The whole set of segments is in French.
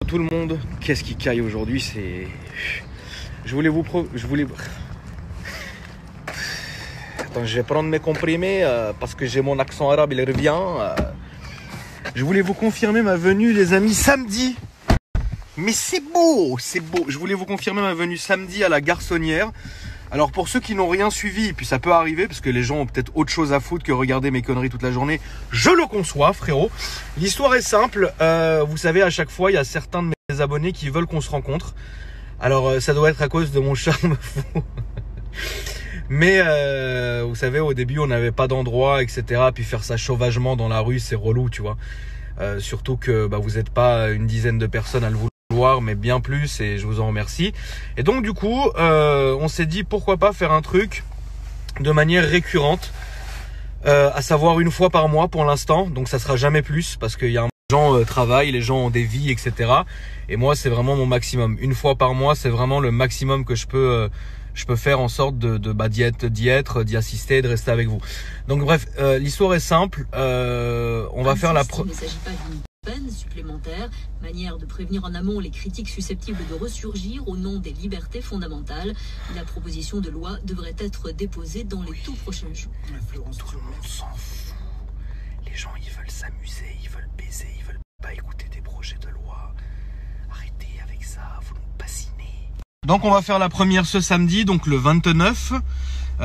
tout le monde. Qu'est-ce qui caille aujourd'hui? Je voulais Attends, je vais prendre mes comprimés parce que j'ai mon accent arabe, il revient. Je voulais vous confirmer ma venue, les amis, samedi. Mais c'est beau, c'est beau. Je voulais vous confirmer ma venue samedi à la Garçonnière. Alors pour ceux qui n'ont rien suivi, puis ça peut arriver parce que les gens ont peut-être autre chose à foutre que regarder mes conneries toute la journée, je le conçois frérot. L'histoire est simple, vous savez à chaque fois il y a certains de mes abonnés qui veulent qu'on se rencontre. Alors ça doit être à cause de mon charme fou. Mais vous savez au début on n'avait pas d'endroit etc. Puis faire ça sauvagement dans la rue c'est relou tu vois. Surtout que vous n'êtes pas une dizaine de personnes à le vouloir. Mais bien plus et je vous en remercie. Et donc du coup on s'est dit pourquoi pas faire un truc de manière récurrente, à savoir une fois par mois pour l'instant, donc ça sera jamais plus parce qu'il y a les gens travaillent, les gens ont des vies etc. Et moi c'est vraiment mon maximum, une fois par mois c'est vraiment le maximum que je peux faire en sorte d'y être, d'y assister, de rester avec vous. Donc bref, l'histoire est simple, on va faire peine supplémentaire, manière de prévenir en amont les critiques susceptibles de ressurgir au nom des libertés fondamentales. La proposition de loi devrait être déposée dans les tout prochains jours. Tout le monde s'en fout. Les gens, ils veulent s'amuser, ils veulent baiser, ils veulent pas écouter des projets de loi. Arrêtez avec ça, vous nous bassinez. Donc on va faire la première ce samedi, donc le 29.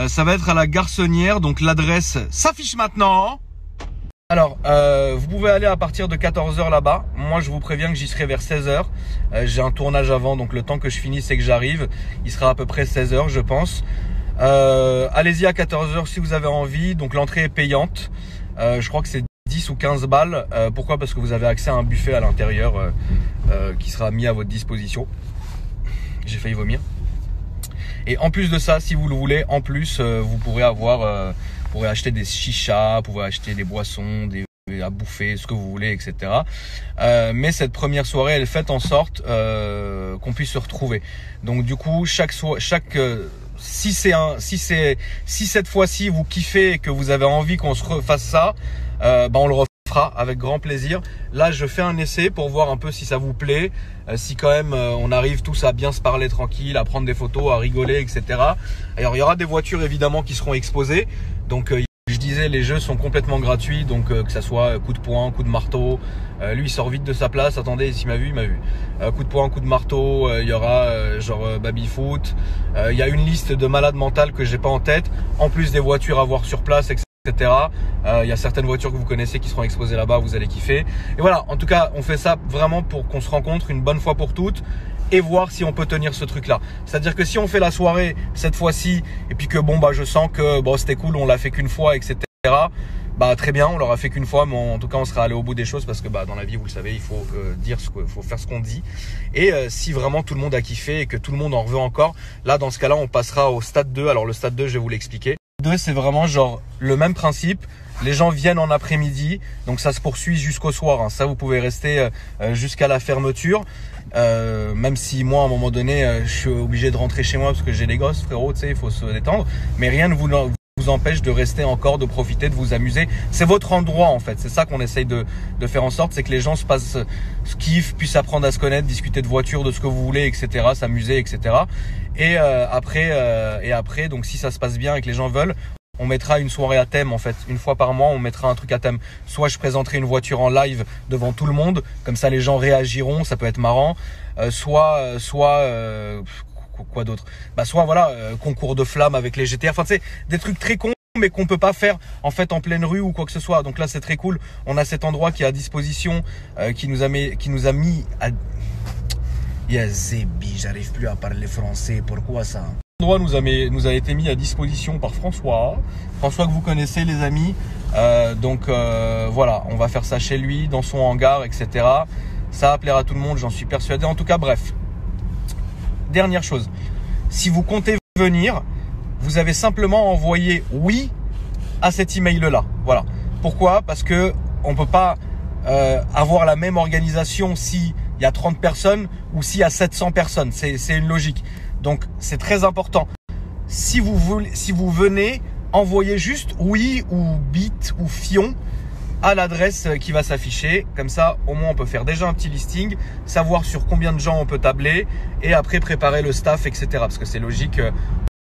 Ça va être à la Garçonnière, donc l'adresse s'affiche maintenant. Alors, vous pouvez aller à partir de 14h là-bas. Moi, je vous préviens que j'y serai vers 16h. J'ai un tournage avant, donc le temps que je finisse et que j'arrive, il sera à peu près 16h, je pense. Allez-y à 14h si vous avez envie. Donc, l'entrée est payante. Je crois que c'est 10 ou 15 balles. Pourquoi? Parce que vous avez accès à un buffet à l'intérieur qui sera mis à votre disposition. J'ai failli vomir. Et en plus de ça, si vous le voulez, en plus, vous pourrez avoir... vous pourrez acheter des chichas, vous pouvez acheter des boissons, à bouffer, ce que vous voulez, etc. Mais cette première soirée, elle fait en sorte qu'on puisse se retrouver. Donc du coup, si cette fois-ci vous kiffez et que vous avez envie qu'on se refasse ça, on le refera avec grand plaisir. Là, je fais un essai pour voir un peu si ça vous plaît, si quand même on arrive tous à bien se parler tranquille, à prendre des photos, à rigoler, etc. Alors il y aura des voitures évidemment qui seront exposées. Donc je disais, les jeux sont complètement gratuits, donc que ça soit coup de poing, coup de marteau. Lui il sort vite de sa place, attendez, s'il m'a vu, il m'a vu. Coup de poing, coup de marteau, il y aura genre baby-foot. Il y a une liste de malades mentales que j'ai pas en tête, en plus des voitures à voir sur place, etc. Il y a certaines voitures que vous connaissez qui seront exposées là-bas, vous allez kiffer. Et voilà, en tout cas, on fait ça vraiment pour qu'on se rencontre une bonne fois pour toutes et voir si on peut tenir ce truc-là. C'est-à-dire que si on fait la soirée cette fois-ci et puis que je sens que c'était cool, on l'a fait qu'une fois, etc. Très bien, on l'aura fait qu'une fois, mais en tout cas on sera allé au bout des choses parce que dans la vie, vous le savez, il faut faut faire ce qu'on dit. Et si vraiment tout le monde a kiffé et que tout le monde en veut encore, là dans ce cas-là, on passera au stade 2. Alors le stade 2, je vais vous l'expliquer. Le 2, c'est vraiment genre le même principe. Les gens viennent en après-midi, donc ça se poursuit jusqu'au soir. Hein. Ça, vous pouvez rester jusqu'à la fermeture. Même si moi, à un moment donné, je suis obligé de rentrer chez moi parce que j'ai les gosses, frérot, tu sais, il faut se détendre. Mais rien ne vous empêche de rester encore, de profiter, de vous amuser. C'est votre endroit en fait. C'est ça qu'on essaye de faire en sorte, c'est que les gens se kiffent, puissent apprendre à se connaître, discuter de voitures, de ce que vous voulez, etc. S'amuser, etc. Et après, donc si ça se passe bien et que les gens veulent, on mettra une soirée à thème en fait. Une fois par mois, on mettra un truc à thème. Soit je présenterai une voiture en live devant tout le monde, comme ça les gens réagiront, ça peut être marrant. Quoi d'autre? Soit voilà, concours de flammes avec les GTA. Enfin, tu sais, des trucs très cons, mais qu'on peut pas faire en fait en pleine rue ou quoi que ce soit. Donc là, c'est très cool. On a cet endroit qui est à disposition, qui nous a mis à... Yazébi, j'arrive plus à parler français. Pourquoi ça? L'endroit nous a été mis à disposition par François que vous connaissez les amis. Voilà, on va faire ça chez lui, dans son hangar, etc. Ça va plaire à tout le monde, j'en suis persuadé. En tout cas, bref. Dernière chose, si vous comptez venir, vous avez simplement envoyé oui à cet email-là. Voilà. Pourquoi? Parce que on peut pas avoir la même organisation s'il y a 30 personnes ou s'il y a 700 personnes. C'est une logique. Donc, c'est très important. Si vous venez, envoyez juste oui ou bit ou fion à l'adresse qui va s'afficher. Comme ça, au moins, on peut faire déjà un petit listing, savoir sur combien de gens on peut tabler et après préparer le staff, etc. Parce que c'est logique,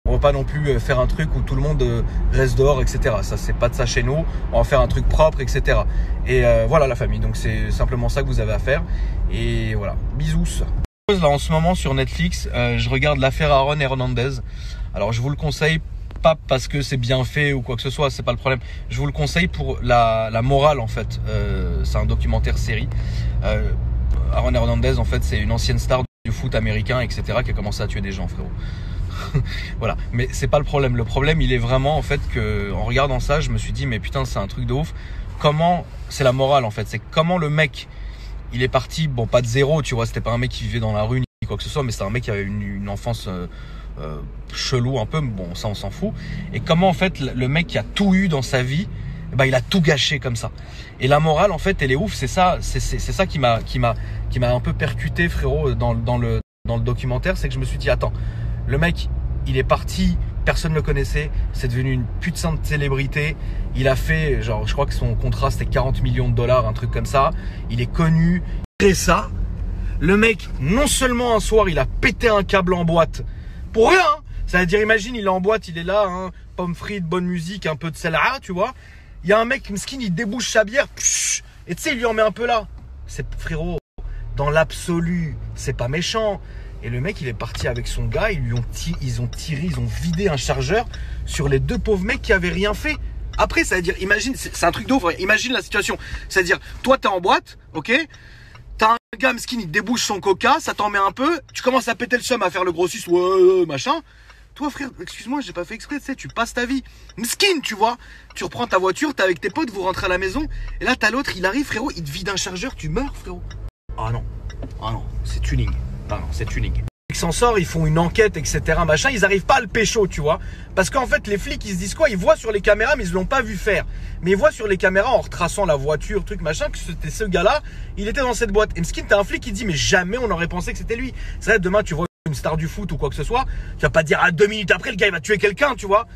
on ne va pas non plus faire un truc où tout le monde reste dehors, etc. Ça, c'est pas de ça chez nous. On va faire un truc propre, etc. Et voilà la famille. Donc, c'est simplement ça que vous avez à faire. Et voilà, bisous. Là, en ce moment sur Netflix, je regarde l'affaire Aaron Hernandez. Alors, je vous le conseille. Pas parce que c'est bien fait ou quoi que ce soit, c'est pas le problème. Je vous le conseille pour la morale en fait. C'est un documentaire série. Aaron Hernandez en fait c'est une ancienne star du foot américain, etc. qui a commencé à tuer des gens, frérot. Voilà, mais c'est pas le problème. Le problème il est vraiment en fait que en regardant ça, je me suis dit mais putain c'est un truc de ouf. Comment c'est la morale en fait, c'est comment le mec il est parti, bon pas de zéro, tu vois, c'était pas un mec qui vivait dans la rue ni quoi que ce soit, mais c'est un mec qui avait une enfance chelou un peu, bon ça on s'en fout. Et comment en fait le mec qui a tout eu dans sa vie, bah, il a tout gâché comme ça. Et la morale en fait elle est ouf, c'est ça qui m'a un peu percuté frérot dans le documentaire, c'est que je me suis dit attends, le mec il est parti, personne ne le connaissait, c'est devenu une putain de célébrité, il a fait genre je crois que son contrat c'était 40 millions de dollars, un truc comme ça, il est connu, et ça le mec non seulement un soir il a pété un câble en boîte pour rien, hein. Ça veut dire, imagine, il est en boîte, il est là, hein, pommes frites, bonne musique, un peu de celle-là, tu vois. Il y a un mec, Mskin, il débouche sa bière, psh, et tu sais, il lui en met un peu là. C'est, frérot, dans l'absolu, c'est pas méchant. Et le mec, il est parti avec son gars, ils ont vidé un chargeur sur les deux pauvres mecs qui avaient rien fait. Après, ça veut dire, imagine, c'est un truc de ouf, imagine la situation. C'est-à-dire, toi, t'es en boîte, ok? T'as un gars, Mskin, il débouche son coca, ça t'en met un peu, tu commences à péter le seum, à faire le grossiste, ouais, machin. Toi, frère, excuse-moi, j'ai pas fait exprès, tu sais, tu passes ta vie. Mskin, tu vois. Tu reprends ta voiture, t'es avec tes potes, vous rentrez à la maison, et là, t'as l'autre, il arrive, frérot, il te vide un chargeur, tu meurs, frérot. Ah non, c'est tuning. Ah non, c'est tuning. Ils s'en sortent, ils font une enquête, etc. Machin, ils arrivent pas à le pécho, tu vois. Parce qu'en fait, les flics, ils se disent quoi? Ils voient sur les caméras, mais ils l'ont pas vu faire. Mais ils voient sur les caméras, en retraçant la voiture, truc, machin, que c'était ce gars-là, il était dans cette boîte. Et Mskin, t'as un flic qui dit, mais jamais on aurait pensé que c'était lui. C'est vrai, demain, tu vois une star du foot ou quoi que ce soit, tu vas pas te dire, 2 minutes après, le gars, il va tuer quelqu'un, tu vois.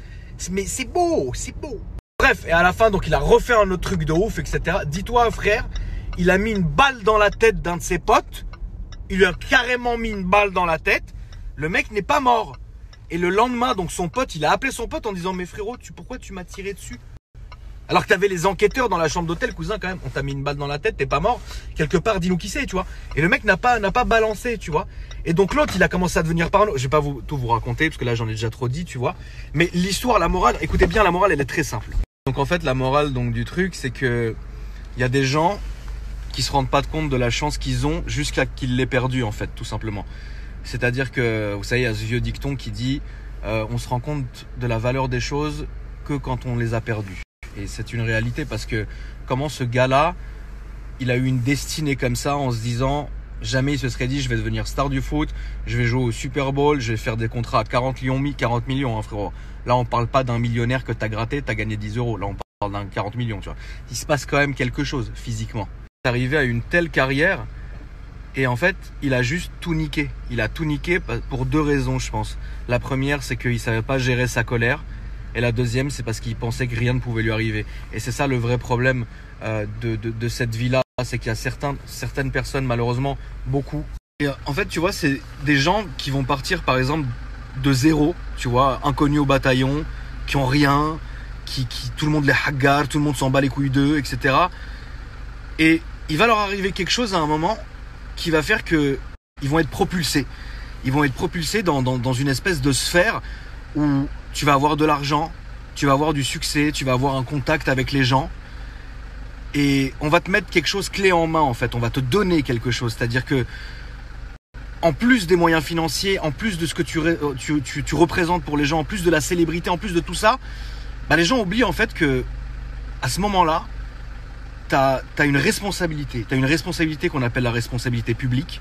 Mais c'est beau, c'est beau. Bref, et à la fin, donc, il a refait un autre truc de ouf, etc. Dis-toi, frère, il a mis une balle dans la tête d'un de ses potes. Il lui a carrément mis une balle dans la tête. Le mec n'est pas mort. Et le lendemain, donc son pote, il a appelé son pote en disant, mais frérot, pourquoi tu m'as tiré dessus? Alors que t'avais les enquêteurs dans la chambre d'hôtel, cousin, quand même. On t'a mis une balle dans la tête, t'es pas mort. Quelque part, dis-nous qui c'est, tu vois. Et le mec n'a pas balancé, tu vois. Et donc l'autre, il a commencé à devenir parano. Je vais pas tout vous raconter, parce que là, j'en ai déjà trop dit, tu vois. Mais l'histoire, la morale, écoutez bien, la morale, elle est très simple. Donc en fait, la morale donc du truc, c'est que il y a des gens qui se rendent pas compte de la chance qu'ils ont jusqu'à qu'ils l'aient perdu, en fait, tout simplement. C'est-à-dire que, vous savez, il y a ce vieux dicton qui dit on se rend compte de la valeur des choses que quand on les a perdues. Et c'est une réalité parce que comment ce gars-là, il a eu une destinée comme ça en se disant jamais il se serait dit je vais devenir star du foot, je vais jouer au Super Bowl, je vais faire des contrats à 40 millions, hein, frérot. Là, on parle pas d'un millionnaire que t'as gratté, t'as gagné 10 euros. Là, on parle d'un 40 millions, tu vois. Il se passe quand même quelque chose physiquement. Il est arrivé à une telle carrière. Et en fait, il a juste tout niqué. Il a tout niqué pour 2 raisons, je pense. La première, c'est qu'il savait pas gérer sa colère. Et la deuxième, c'est parce qu'il pensait que rien ne pouvait lui arriver. Et c'est ça le vrai problème de cette vie-là. C'est qu'il y a certaines personnes, malheureusement, beaucoup. Et en fait, tu vois, c'est des gens qui vont partir, par exemple, de zéro. Tu vois, inconnus au bataillon, qui ont rien, qui tout le monde les hagarde, tout le monde s'en bat les couilles d'eux, etc. Et il va leur arriver quelque chose à un moment qui va faire que ils vont être propulsés. Ils vont être propulsés dans une espèce de sphère où tu vas avoir de l'argent, tu vas avoir du succès, tu vas avoir un contact avec les gens. Et on va te mettre quelque chose clé en main, en fait. On va te donner quelque chose. C'est-à-dire que, en plus des moyens financiers, en plus de ce que tu représentes pour les gens, en plus de la célébrité, en plus de tout ça, bah les gens oublient en fait que, à ce moment-là, t'as une responsabilité. T'as une responsabilité qu'on appelle la responsabilité publique,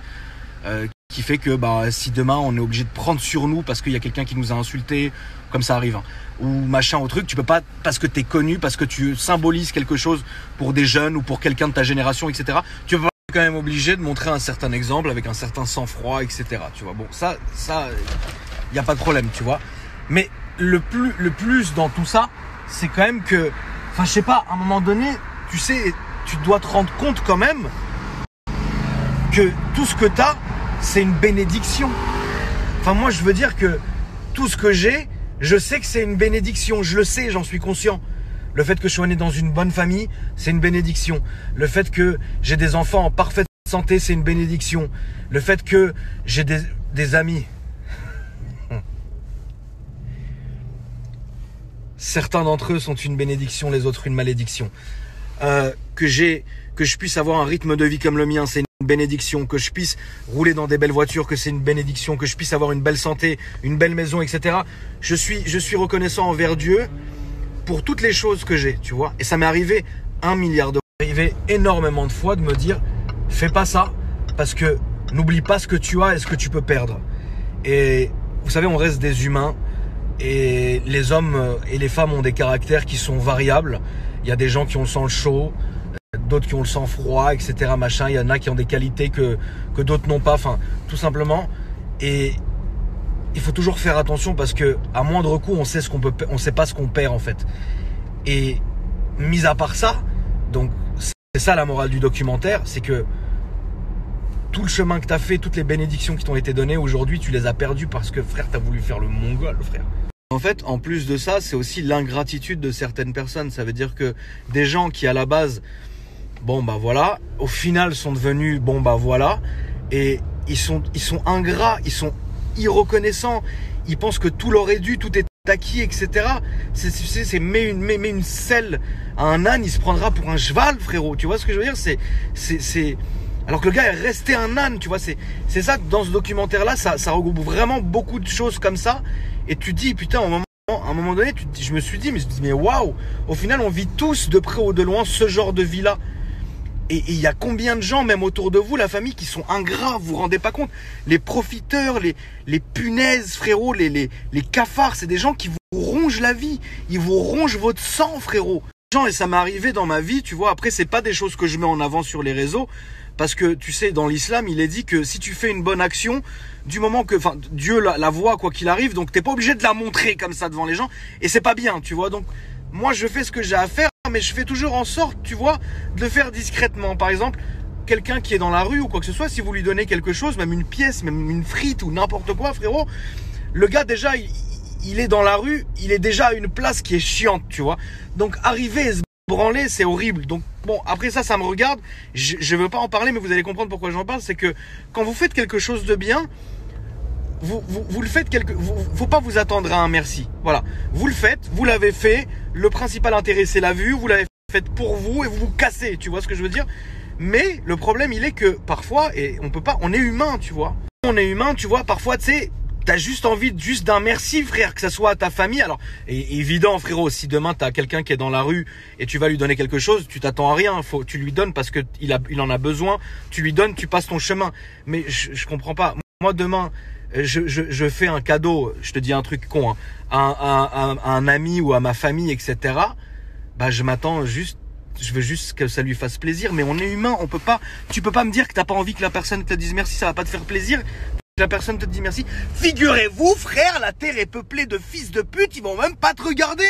qui fait que bah, si demain on est obligé de prendre sur nous parce qu'il y a quelqu'un qui nous a insulté, comme ça arrive, hein, ou machin ou truc, tu peux pas, parce que t'es connu, parce que tu symbolises quelque chose pour des jeunes ou pour quelqu'un de ta génération, etc. Tu vas quand même obligé de montrer un certain exemple avec un certain sang-froid, etc. Tu vois, bon, ça, y a pas de problème, tu vois. Mais le plus dans tout ça, c'est quand même que, enfin, je sais pas, à un moment donné, tu sais, tu dois te rendre compte quand même que tout ce que tu as, c'est une bénédiction. Enfin, moi, je veux dire que tout ce que j'ai, je sais que c'est une bénédiction. Je le sais, j'en suis conscient. Le fait que je sois né dans une bonne famille, c'est une bénédiction. Le fait que j'ai des enfants en parfaite santé, c'est une bénédiction. Le fait que j'ai des amis. Certains d'entre eux sont une bénédiction, les autres une malédiction. Que je puisse avoir un rythme de vie comme le mien, c'est une bénédiction. Que je puisse rouler dans des belles voitures, que c'est une bénédiction. Que je puisse avoir une belle santé, une belle maison, etc. Je suis reconnaissant envers Dieu pour toutes les choses que j'ai, tu vois. Et ça m'est arrivé 1 milliard de fois. Ça m'est arrivé énormément de fois de me dire, fais pas ça, parce que n'oublie pas ce que tu as et ce que tu peux perdre. Et vous savez, on reste des humains. Et les hommes et les femmes ont des caractères qui sont variables. Il y a des gens qui ont le sang chaud, d'autres qui ont le sang froid, etc. Machin. Il y en a qui ont des qualités que d'autres n'ont pas. Enfin, tout simplement. Et il faut toujours faire attention parce que à moindre coup, on sait pas ce qu'on perd en fait. Et mis à part ça, donc c'est ça la morale du documentaire, c'est que tout le chemin que tu as fait, toutes les bénédictions qui t'ont été données, aujourd'hui, tu les as perdues parce que, frère, tu as voulu faire le mongol, frère. En fait, en plus de ça, c'est aussi l'ingratitude de certaines personnes. Ça veut dire que des gens qui, à la base, bon, bah voilà, au final, sont devenus, bon, bah voilà, et ils sont ingrats, ils sont irreconnaissants, ils pensent que tout leur est dû, tout est acquis, etc. C'est mets une selle à un âne, il se prendra pour un cheval, frérot. Tu vois ce que je veux dire? C'est alors que le gars est resté un âne, tu vois, c'est ça, dans ce documentaire-là, ça regroupe vraiment beaucoup de choses comme ça, et tu te dis, putain, à un moment donné, je me suis dit, mais waouh, au final, on vit tous, de près ou de loin, ce genre de vie-là. Et il y a combien de gens, même autour de vous, la famille, qui sont ingrats, vous vous rendez pas compte? Les profiteurs, les punaises, frérot, les cafards, c'est des gens qui vous rongent la vie, ils vous rongent votre sang, frérot. Et ça m'est arrivé dans ma vie, tu vois, après, c'est pas des choses que je mets en avant sur les réseaux, parce que, tu sais, dans l'islam, il est dit que si tu fais une bonne action, du moment que, enfin, Dieu la voit quoi qu'il arrive, donc t'es pas obligé de la montrer comme ça devant les gens, et c'est pas bien, tu vois. Donc, moi, je fais ce que j'ai à faire, mais je fais toujours en sorte, tu vois, de le faire discrètement. Par exemple, quelqu'un qui est dans la rue ou quoi que ce soit, si vous lui donnez quelque chose, même une pièce, même une frite ou n'importe quoi, frérot, le gars, déjà, il est dans la rue, il est déjà à une place qui est chiante, tu vois. Donc, arriver et se branler, c'est horrible. Donc, bon, après ça me regarde. Je veux pas en parler, mais vous allez comprendre pourquoi j'en parle. C'est que quand vous faites quelque chose de bien, vous le faites faut pas vous attendre à un merci. Voilà. Vous le faites, vous l'avez fait. Le principal intérêt, c'est la vue. Vous l'avez fait pour vous et vous vous cassez. Tu vois ce que je veux dire? Mais le problème, il est que parfois, et on peut pas, on est humain, tu vois. On est humain, tu vois. Parfois, tu sais, t'as juste envie juste d'un merci, frère, que ça soit à ta famille. Alors, évident, frérot, si demain t'as quelqu'un qui est dans la rue et tu vas lui donner quelque chose, tu t'attends à rien. Tu lui donnes parce que il en a besoin. Tu lui donnes, tu passes ton chemin. Mais je comprends pas. Moi, demain, je fais un cadeau. Je te dis un truc con, hein, à un ami ou à ma famille, etc. Bah, je m'attends juste. Je veux juste que ça lui fasse plaisir. Mais on est humain. On peut pas. Tu peux pas me dire que t'as pas envie que la personne te dise merci. Ça va pas te faire plaisir. La personne te dit merci. Figurez-vous, frère, la terre est peuplée de fils de pute, ils vont même pas te regarder.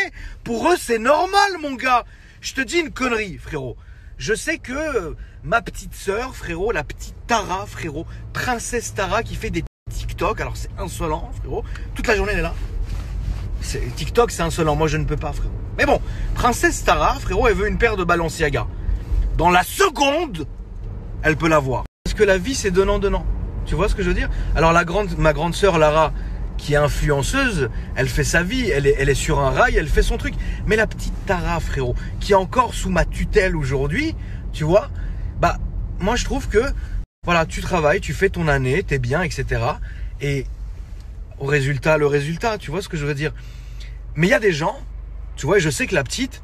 Pour eux, c'est normal, mon gars. Je te dis une connerie, frérot. Je sais que ma petite sœur, frérot, la petite Tara, frérot, princesse Tara qui fait des TikTok, alors c'est insolent, frérot. Toute la journée, elle est là. TikTok, c'est insolent. Moi, je ne peux pas, frérot. Mais bon, princesse Tara, frérot, elle veut une paire de Balenciaga. Dans la seconde, elle peut l'avoir. Parce que la vie, c'est donnant-donnant. Tu vois ce que je veux dire? Alors ma grande sœur Lara, qui est influenceuse, elle fait sa vie, elle est sur un rail, elle fait son truc. Mais la petite Tara, frérot, qui est encore sous ma tutelle aujourd'hui, tu vois, bah moi je trouve que voilà, tu travailles, tu fais ton année, t'es bien, etc. Et le résultat, tu vois ce que je veux dire? Mais il y a des gens, tu vois, et je sais que la petite,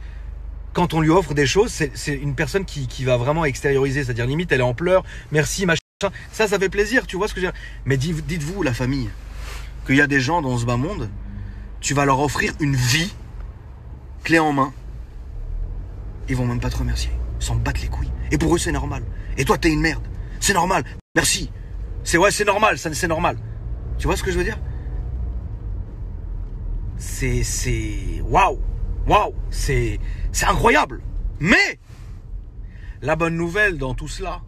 quand on lui offre des choses, c'est une personne qui va vraiment extérioriser, c'est-à-dire limite elle est en pleurs, merci, machin. Ça fait plaisir, tu vois ce que je veux dire. Mais dites-vous, la famille, qu'il y a des gens dans ce bas monde, tu vas leur offrir une vie, clé en main, ils vont même pas te remercier, ils s'en battent les couilles. Et pour eux, c'est normal. Et toi, t'es une merde. C'est normal, merci. C'est normal, ça, c'est normal. Tu vois ce que je veux dire? C'est waouh, c'est incroyable. Mais La bonne nouvelle dans tout cela.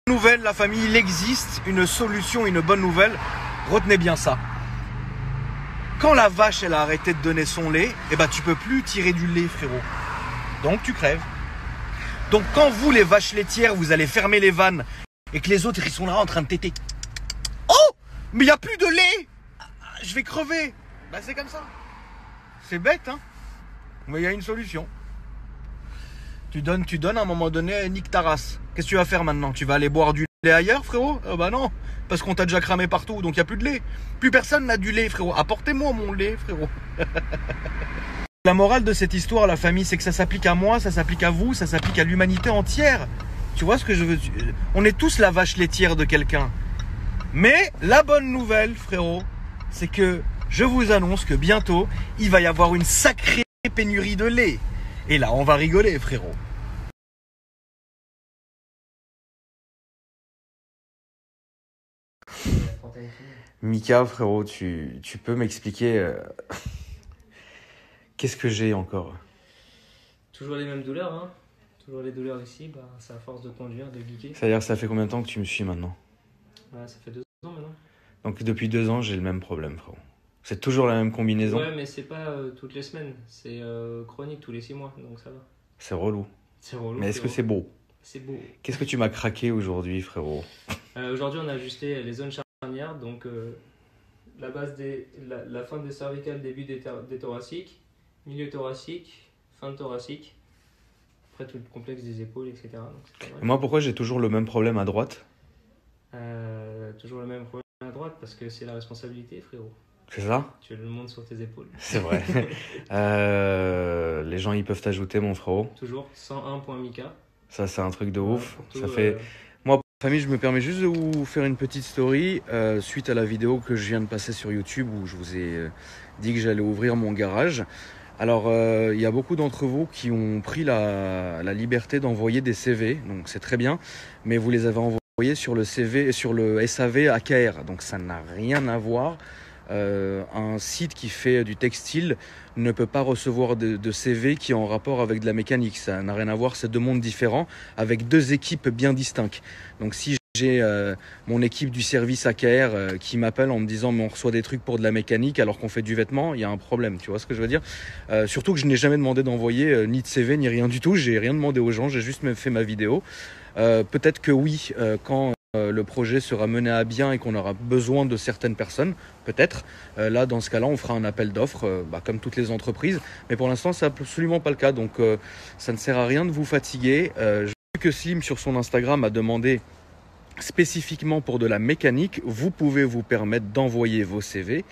Nouvelle, la famille, il existe une solution, une bonne nouvelle. Retenez bien ça. Quand la vache, elle a arrêté de donner son lait, eh ben, tu peux plus tirer du lait, frérot. Donc, tu crèves. Donc, quand vous, les vaches laitières, vous allez fermer les vannes et que les autres, ils sont là en train de téter. Oh, mais il n'y a plus de lait. Je vais crever. Ben, c'est comme ça. C'est bête, hein. Mais il y a une solution. Tu donnes à un moment donné, nique ta race. Qu'est-ce que tu vas faire maintenant? Tu vas aller boire du lait ailleurs, frérot? Bah non, parce qu'on t'a déjà cramé partout, donc il n'y a plus de lait. Plus personne n'a du lait, frérot. Apportez-moi mon lait, frérot. La morale de cette histoire, la famille, c'est que ça s'applique à moi, ça s'applique à vous, ça s'applique à l'humanité entière. Tu vois ce que je veux dire? On est tous la vache laitière de quelqu'un. Mais la bonne nouvelle, frérot, c'est que je vous annonce que bientôt, il va y avoir une sacrée pénurie de lait. Et là, on va rigoler, frérot. Mika, frérot, tu peux m'expliquer qu'est-ce que j'ai encore? Toujours les mêmes douleurs, hein. Toujours les douleurs ici, bah, c'est à force de conduire, de geeker. C'est-à-dire que ça fait combien de temps que tu me suis maintenant? Bah, ça fait 2 ans maintenant. Donc depuis 2 ans, j'ai le même problème, frérot. C'est toujours la même combinaison? Ouais, mais c'est pas toutes les semaines, c'est chronique tous les 6 mois, donc ça va. C'est relou. C'est relou. Mais est-ce que c'est beau? C'est beau. Qu'est-ce que tu m'as craqué aujourd'hui, frérot? Aujourd'hui, on a ajusté les zones charnières, donc la base la fin des cervicales, début des thoraciques, milieu thoracique, fin de thoracique, après tout le complexe des épaules, etc. Donc c'est pas mal. Moi, pourquoi j'ai toujours le même problème à droite? Toujours le même problème à droite, parce que c'est la responsabilité, frérot. C'est ça? Tu le montes sur tes épaules. C'est vrai. Les gens, ils peuvent t'ajouter, mon frérot. Toujours 101.mika. Ça, c'est un truc de ouf. Surtout, Ça fait... Moi, famille, je me permets juste de vous faire une petite story suite à la vidéo que je viens de passer sur YouTube où je vous ai dit que j'allais ouvrir mon garage. Alors, il y a beaucoup d'entre vous qui ont pris la liberté d'envoyer des CV, donc c'est très bien, mais vous les avez envoyés sur le CV, sur le SAV AKR, donc ça n'a rien à voir. Un site qui fait du textile ne peut pas recevoir de CV qui est en rapport avec de la mécanique. Ça n'a rien à voir, c'est 2 mondes différents avec 2 équipes bien distinctes. Donc si j'ai mon équipe du service AKR qui m'appelle en me disant mais on reçoit des trucs pour de la mécanique alors qu'on fait du vêtement, il y a un problème, tu vois ce que je veux dire? Surtout que je n'ai jamais demandé d'envoyer ni de CV ni rien du tout, j'ai rien demandé aux gens, j'ai juste fait ma vidéo. Peut-être que oui, quand le projet sera mené à bien et qu'on aura besoin de certaines personnes, peut-être. Là, dans ce cas-là, on fera un appel d'offres, comme toutes les entreprises. Mais pour l'instant, c'est absolument pas le cas. Donc, ça ne sert à rien de vous fatiguer. J'ai vu que Slim, sur son Instagram, a demandé spécifiquement pour de la mécanique. Vous pouvez vous permettre d'envoyer vos CV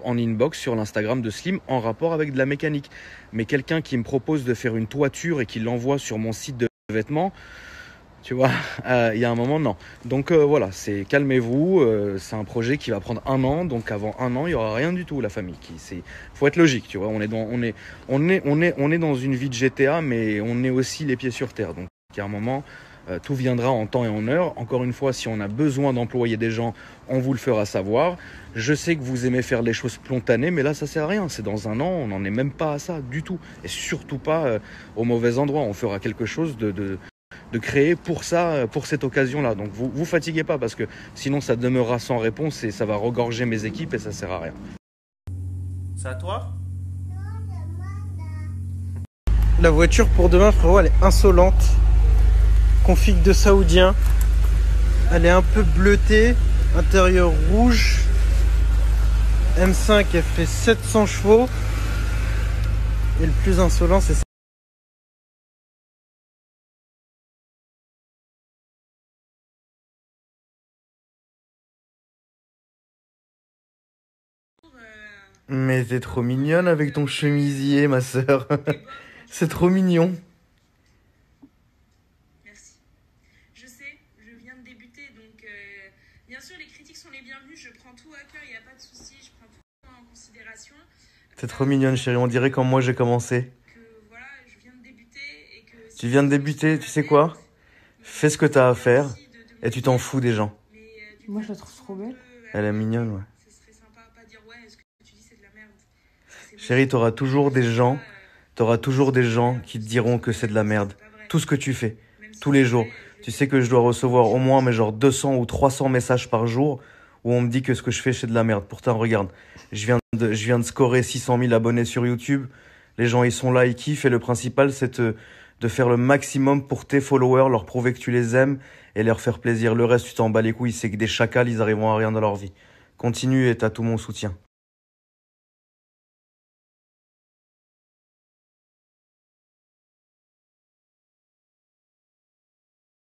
en inbox sur l'Instagram de Slim en rapport avec de la mécanique. Mais quelqu'un qui me propose de faire une toiture et qui l'envoie sur mon site de vêtements, tu vois, il y a un moment, non. Donc voilà, calmez-vous, c'est un projet qui va prendre 1 an, donc avant 1 an, il n'y aura rien du tout, la famille. Faut être logique, tu vois, on est dans une vie de GTA, mais on est aussi les pieds sur terre. Donc il y a un moment, tout viendra en temps et en heure. Encore une fois, si on a besoin d'employer des gens, on vous le fera savoir. Je sais que vous aimez faire les choses spontanées, mais là, ça sert à rien. C'est dans 1 an, on n'en est même pas à ça du tout. Et surtout pas au mauvais endroit. On fera quelque chose de créer pour ça, pour cette occasion-là. Donc vous fatiguez pas parce que sinon ça demeurera sans réponse et ça va regorger mes équipes et ça sert à rien. C'est à toi? La voiture pour demain, frérot, elle est insolente. Config de saoudien. Elle est un peu bleutée. Intérieur rouge. M5, elle fait 700 chevaux. Et le plus insolent, c'est ça. Mais t'es trop mignonne avec ton chemisier, ma sœur. C'est trop mignon. Merci. Je sais, je viens de débuter, donc bien sûr les critiques sont les bienvenues, je prends tout à cœur, il n'y a pas de souci, je prends tout en considération. T'es trop mignonne, chérie, on dirait comme moi j'ai commencé. Voilà, je viens de débuter et que... Tu viens de débuter, tu sais quoi? Fais ce que t'as à faire et tu t'en fous des gens. Moi je la trouve trop belle. Elle est mignonne, ouais. Ce serait sympa, pas dire ouais, ce que tu dis c'est de la merde. Chérie, t'auras toujours des gens qui te diront que c'est de la merde. Tout ce que tu fais. tous les jours. Tu sais que je dois recevoir au moins mais genre 200 ou 300 messages par jour où on me dit que ce que je fais, c'est de la merde. Pourtant, regarde, je viens de scorer 600 000 abonnés sur YouTube. Les gens, ils sont là, ils kiffent. Et le principal, c'est de faire le maximum pour tes followers, leur prouver que tu les aimes et leur faire plaisir. Le reste, tu t'en bats les couilles. C'est que des chacals, ils arriveront à rien dans leur vie. Continue et t'as tout mon soutien.